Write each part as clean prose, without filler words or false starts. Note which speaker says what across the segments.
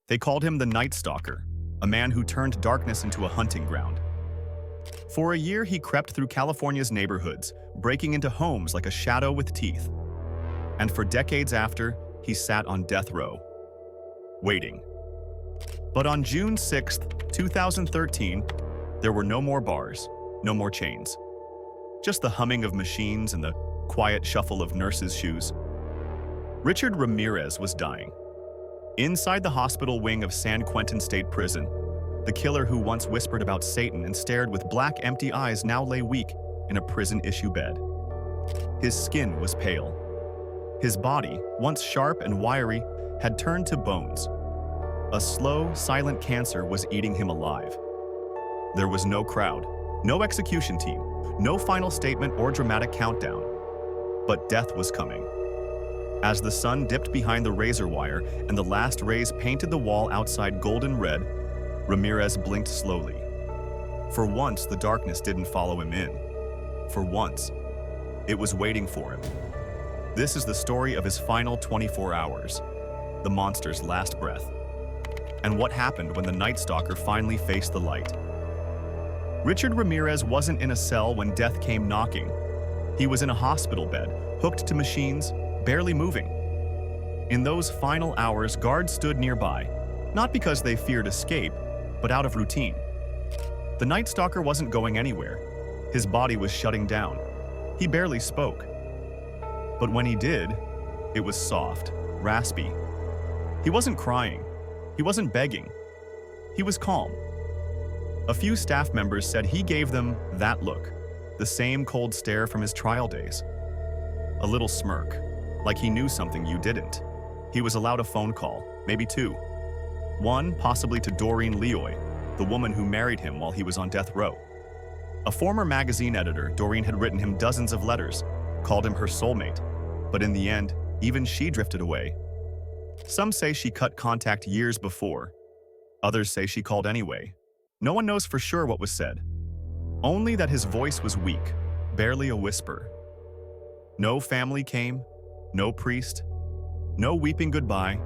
Speaker 1: They called him the Night Stalker, a man who turned darkness into a hunting ground. For a year, he crept through California's neighborhoods, breaking into homes like a shadow with teeth. And for decades after, he sat on death row, waiting. But on June 6, 2013, there were no more bars, no more chains. Just the humming of machines and the quiet shuffle of nurses' shoes. Richard Ramirez was dying. Inside the hospital wing of San Quentin State Prison, the killer who once whispered about Satan and stared with black, empty eyes now lay weak in a prison-issue bed. His skin was pale. His body, once sharp and wiry, had turned to bones. A slow, silent cancer was eating him alive. There was no crowd, no execution team, no final statement or dramatic countdown. But death was coming. As the sun dipped behind the razor wire and the last rays painted the wall outside golden red, Ramirez blinked slowly. For once, the darkness didn't follow him in. For once, it was waiting for him. This is the story of his final 24 hours, the monster's last breath, and what happened when the Night Stalker finally faced the light. Richard Ramirez wasn't in a cell when death came knocking. He was in a hospital bed, hooked to machines, barely moving. In those final hours, guards stood nearby, not because they feared escape, but out of routine. The Night Stalker wasn't going anywhere. His body was shutting down. He barely spoke. But when he did, it was soft, raspy. He wasn't crying. He wasn't begging. He was calm. A few staff members said he gave them that look, the same cold stare from his trial days. A little smirk, like he knew something you didn't. He was allowed a phone call, maybe two. One, possibly to Doreen Leoy, the woman who married him while he was on death row. A former magazine editor, Doreen had written him dozens of letters, called him her soulmate, but in the end, even she drifted away. Some say she cut contact years before. Others say she called anyway. No one knows for sure what was said. Only that his voice was weak, barely a whisper. No family came, no priest, no weeping goodbye.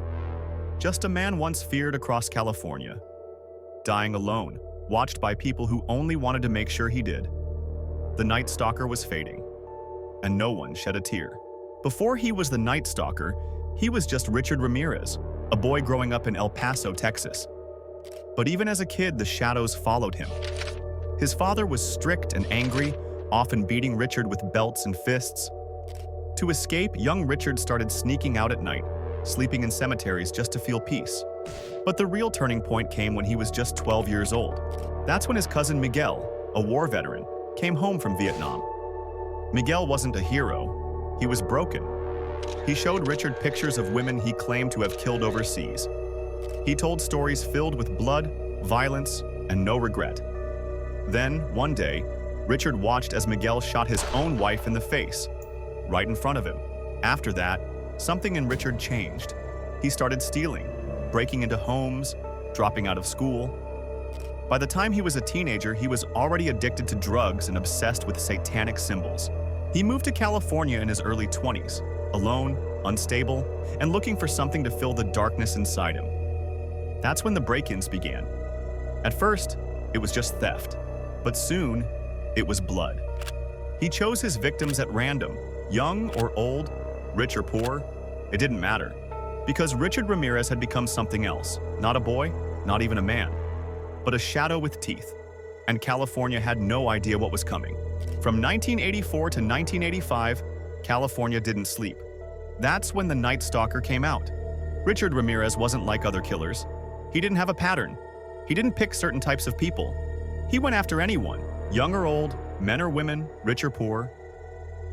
Speaker 1: Just a man once feared across California, dying alone, watched by people who only wanted to make sure he did. The Night Stalker was fading, and no one shed a tear. Before he was the Night Stalker, he was just Richard Ramirez, a boy growing up in El Paso, Texas. But even as a kid, the shadows followed him. His father was strict and angry, often beating Richard with belts and fists. To escape, young Richard started sneaking out at night, sleeping in cemeteries just to feel peace. But the real turning point came when he was just 12 years old. That's when his cousin Miguel, a war veteran, came home from Vietnam. Miguel wasn't a hero. He was broken. He showed Richard pictures of women he claimed to have killed overseas. He told stories filled with blood, violence, and no regret. Then, one day, Richard watched as Miguel shot his own wife in the face, right in front of him. After that, something in Richard changed. He started stealing, breaking into homes, dropping out of school. By the time he was a teenager, he was already addicted to drugs and obsessed with satanic symbols. He moved to California in his early 20s, alone, unstable, and looking for something to fill the darkness inside him. That's when the break-ins began. At first, it was just theft, but soon, it was blood. He chose his victims at random, young or old, rich or poor, it didn't matter. Because Richard Ramirez had become something else, not a boy, not even a man, but a shadow with teeth. And California had no idea what was coming. From 1984 to 1985, California didn't sleep. That's when the Night Stalker came out. Richard Ramirez wasn't like other killers. He didn't have a pattern. He didn't pick certain types of people. He went after anyone, young or old, men or women, rich or poor.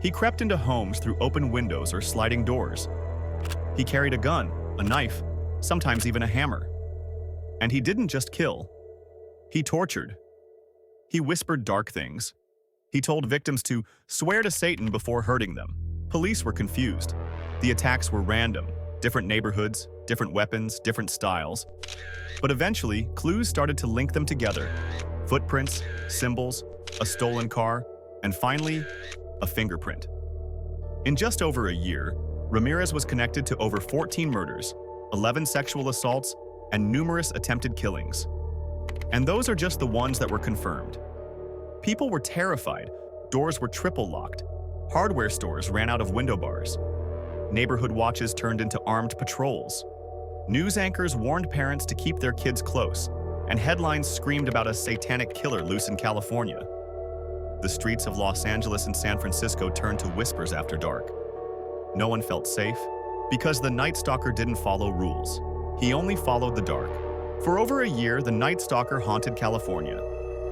Speaker 1: He crept into homes through open windows or sliding doors. He carried a gun, a knife, sometimes even a hammer. And he didn't just kill. He tortured. He whispered dark things. He told victims to swear to Satan before hurting them. Police were confused. The attacks were random, different neighborhoods, different weapons, different styles. But eventually, clues started to link them together. Footprints, symbols, a stolen car, and finally, a fingerprint. In just over a year, Ramirez was connected to over 14 murders, 11 sexual assaults, and numerous attempted killings. And those are just the ones that were confirmed. People were terrified, doors were triple locked, hardware stores ran out of window bars, neighborhood watches turned into armed patrols, news anchors warned parents to keep their kids close, and headlines screamed about a satanic killer loose in California. The streets of Los Angeles and San Francisco turned to whispers after dark. No one felt safe, because the Night Stalker didn't follow rules. He only followed the dark. For over a year, the Night Stalker haunted California.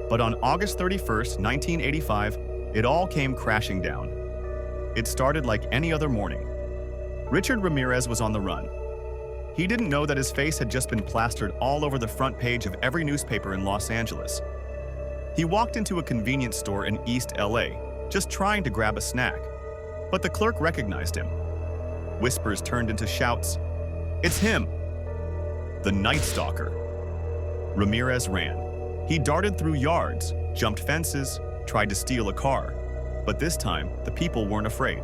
Speaker 1: But on August 31st, 1985, it all came crashing down. It started like any other morning. Richard Ramirez was on the run. He didn't know that his face had just been plastered all over the front page of every newspaper in Los Angeles. He walked into a convenience store in East LA, just trying to grab a snack. But the clerk recognized him. Whispers turned into shouts. "It's him!" The Night Stalker. Ramirez ran. He darted through yards, jumped fences, tried to steal a car. But this time, the people weren't afraid.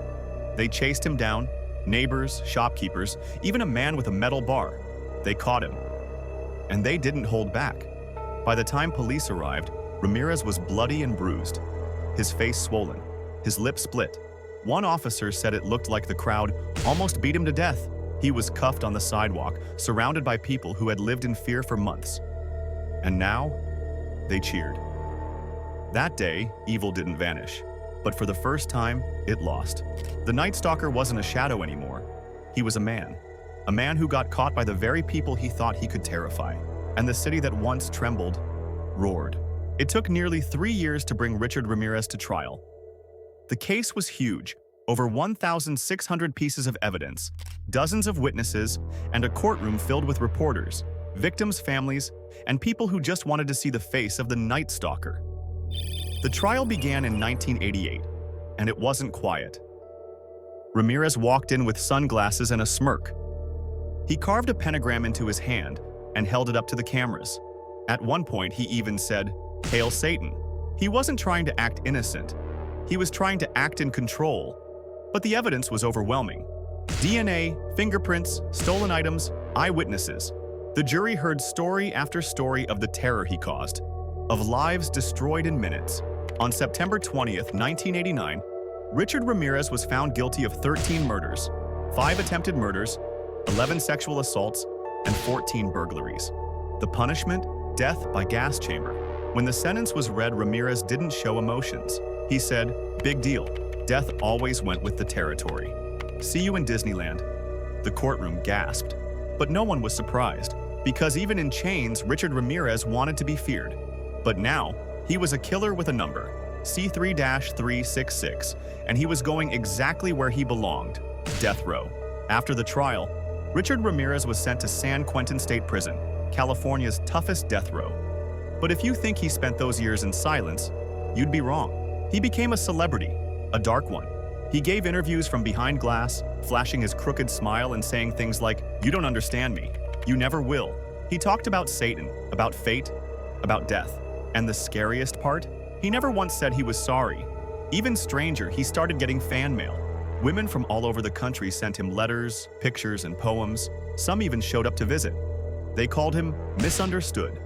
Speaker 1: They chased him down, neighbors, shopkeepers, even a man with a metal bar. They caught him. And they didn't hold back. By the time police arrived, Ramirez was bloody and bruised, his face swollen, his lips split. One officer said it looked like the crowd almost beat him to death. He was cuffed on the sidewalk, surrounded by people who had lived in fear for months. And now, they cheered. That day, evil didn't vanish, but for the first time, it lost. The Night Stalker wasn't a shadow anymore. He was a man who got caught by the very people he thought he could terrify. And the city that once trembled, roared. It took nearly 3 years to bring Richard Ramirez to trial. The case was huge, over 1,600 pieces of evidence, dozens of witnesses, and a courtroom filled with reporters, victims' families, and people who just wanted to see the face of the Night Stalker. The trial began in 1988, and it wasn't quiet. Ramirez walked in with sunglasses and a smirk. He carved a pentagram into his hand and held it up to the cameras. At one point, he even said, "Hail Satan." He wasn't trying to act innocent. He was trying to act in control. But the evidence was overwhelming. DNA, fingerprints, stolen items, eyewitnesses. The jury heard story after story of the terror he caused, of lives destroyed in minutes. On September 20th, 1989, Richard Ramirez was found guilty of 13 murders, 5 attempted murders, 11 sexual assaults, and 14 burglaries. The punishment? Death by gas chamber. When the sentence was read, Ramirez didn't show emotions. He said, "Big deal. Death always went with the territory. See you in Disneyland." The courtroom gasped. But no one was surprised, because even in chains, Richard Ramirez wanted to be feared. But now, he was a killer with a number, C3-366, and he was going exactly where he belonged, death row. After the trial, Richard Ramirez was sent to San Quentin State Prison, California's toughest death row. But if you think he spent those years in silence, you'd be wrong. He became a celebrity, a dark one. He gave interviews from behind glass, flashing his crooked smile and saying things like, "You don't understand me. You never will." He talked about Satan, about fate, about death. And the scariest part? He never once said he was sorry. Even stranger, he started getting fan mail. Women from all over the country sent him letters, pictures, and poems. Some even showed up to visit. They called him Misunderstood.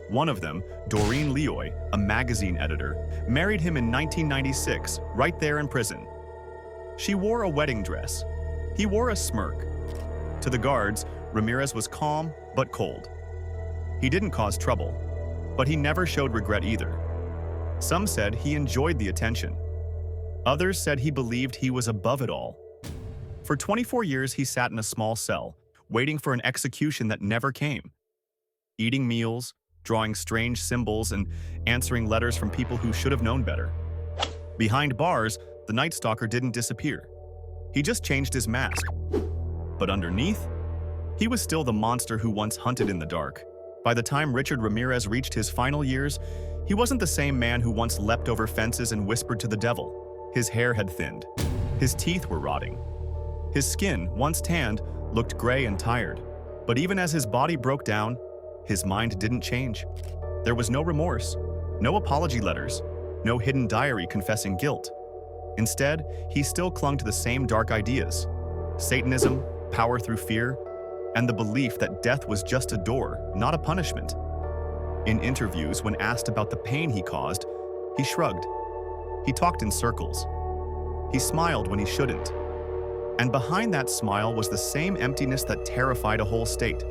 Speaker 1: One of them, Doreen Leoy, a magazine editor, married him in 1996, right there in prison. She wore a wedding dress. He wore a smirk. To the guards, Ramirez was calm but cold. He didn't cause trouble, but he never showed regret either. Some said he enjoyed the attention. Others said he believed he was above it all. For 24 years, he sat in a small cell, waiting for an execution that never came. Eating meals, drawing strange symbols, and answering letters from people who should have known better. Behind bars, the Night Stalker didn't disappear. He just changed his mask. But underneath, he was still the monster who once hunted in the dark. By the time Richard Ramirez reached his final years, he wasn't the same man who once leapt over fences and whispered to the devil. His hair had thinned. His teeth were rotting. His skin, once tanned, looked gray and tired. But even as his body broke down, his mind didn't change. There was no remorse, no apology letters, no hidden diary confessing guilt. Instead, he still clung to the same dark ideas: Satanism, power through fear, and the belief that death was just a door, not a punishment. In interviews, when asked about the pain he caused, he shrugged. He talked in circles. He smiled when he shouldn't. And behind that smile was the same emptiness that terrified a whole state.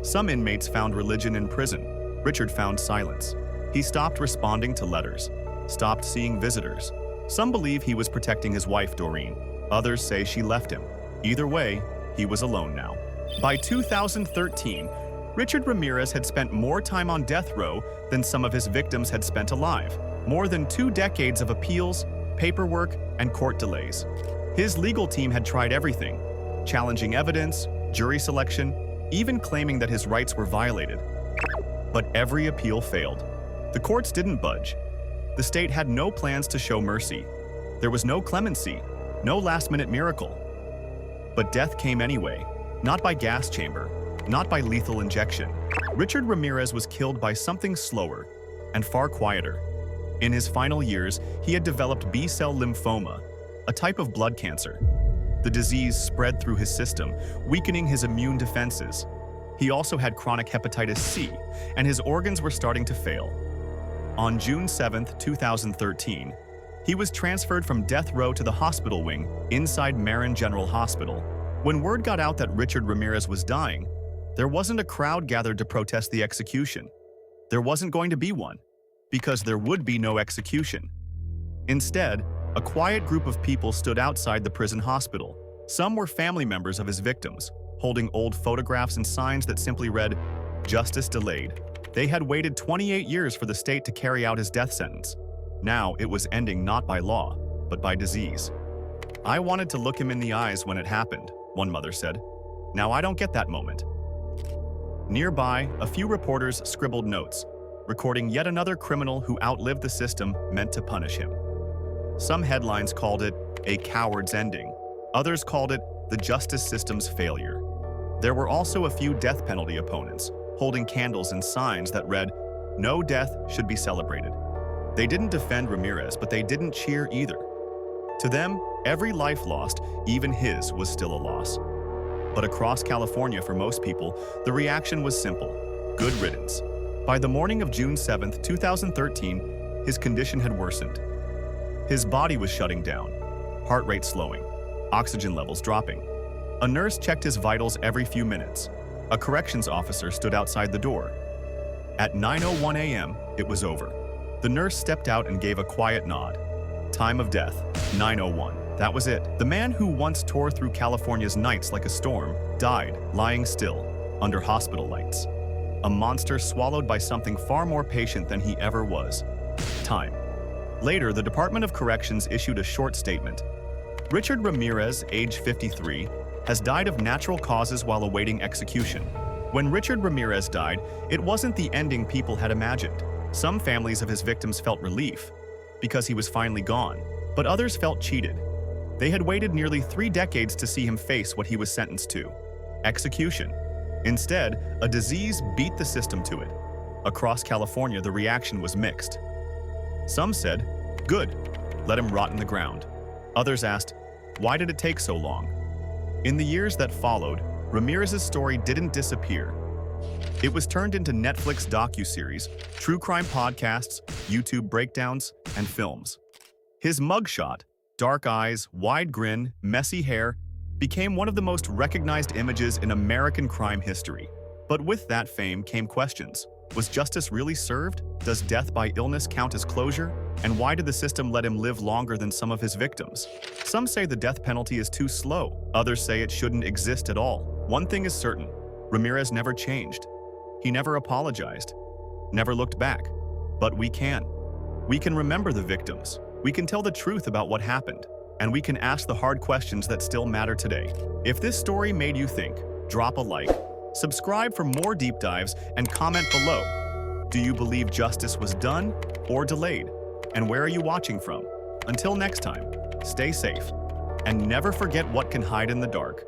Speaker 1: Some inmates found religion in prison. Richard found silence. He stopped responding to letters, stopped seeing visitors. Some believe he was protecting his wife, Doreen. Others say she left him. Either way, he was alone now. By 2013, Richard Ramirez had spent more time on death row than some of his victims had spent alive. More than 2 decades of appeals, paperwork, and court delays. His legal team had tried everything, challenging evidence, jury selection, even claiming that his rights were violated. But every appeal failed. The courts didn't budge. The state had no plans to show mercy. There was no clemency, no last-minute miracle. But death came anyway, not by gas chamber, not by lethal injection. Richard Ramirez was killed by something slower and far quieter. In his final years, he had developed B-cell lymphoma, a type of blood cancer. The disease spread through his system, weakening his immune defenses. He also had chronic hepatitis C, and his organs were starting to fail. On June 7, 2013, he was transferred from death row to the hospital wing inside Marin General Hospital. When word got out that Richard Ramirez was dying, there wasn't a crowd gathered to protest the execution. There wasn't going to be one, because there would be no execution. Instead, a quiet group of people stood outside the prison hospital. Some were family members of his victims, holding old photographs and signs that simply read, "Justice delayed." They had waited 28 years for the state to carry out his death sentence. Now it was ending not by law, but by disease. "I wanted to look him in the eyes when it happened," one mother said. "Now I don't get that moment." Nearby, a few reporters scribbled notes, recording yet another criminal who outlived the system meant to punish him. Some headlines called it a coward's ending. Others called it the justice system's failure. There were also a few death penalty opponents, holding candles and signs that read, "No death should be celebrated." They didn't defend Ramirez, but they didn't cheer either. To them, every life lost, even his, was still a loss. But across California, for most people, the reaction was simple: good riddance. By the morning of June 7, 2013, his condition had worsened. His body was shutting down, heart rate slowing, oxygen levels dropping. A nurse checked his vitals every few minutes. A corrections officer stood outside the door. At 9:01 a.m., it was over. The nurse stepped out and gave a quiet nod. Time of death, 9:01. That was it. The man who once tore through California's nights like a storm died, lying still, under hospital lights. A monster swallowed by something far more patient than he ever was: time. Later, the Department of Corrections issued a short statement. Richard Ramirez, age 53, has died of natural causes while awaiting execution. When Richard Ramirez died, it wasn't the ending people had imagined. Some families of his victims felt relief, because he was finally gone, but others felt cheated. They had waited nearly 3 decades to see him face what he was sentenced to: execution. Instead, a disease beat the system to it. Across California, the reaction was mixed. Some said, "Good, let him rot in the ground." Others asked, "Why did it take so long?" In the years that followed, Ramirez's story didn't disappear. It was turned into Netflix docuseries, true crime podcasts, YouTube breakdowns, and films. His mugshot, dark eyes, wide grin, messy hair, became one of the most recognized images in American crime history. But with that fame came questions. Was justice really served? Does death by illness count as closure? And why did the system let him live longer than some of his victims? Some say the death penalty is too slow. Others say it shouldn't exist at all. One thing is certain: Ramirez never changed. He never apologized, never looked back. But we can. We can remember the victims. We can tell the truth about what happened. And we can ask the hard questions that still matter today. If this story made you think, drop a like, subscribe for more deep dives, and comment below. Do you believe justice was done or delayed? And where are you watching from? Until next time, stay safe, and never forget what can hide in the dark.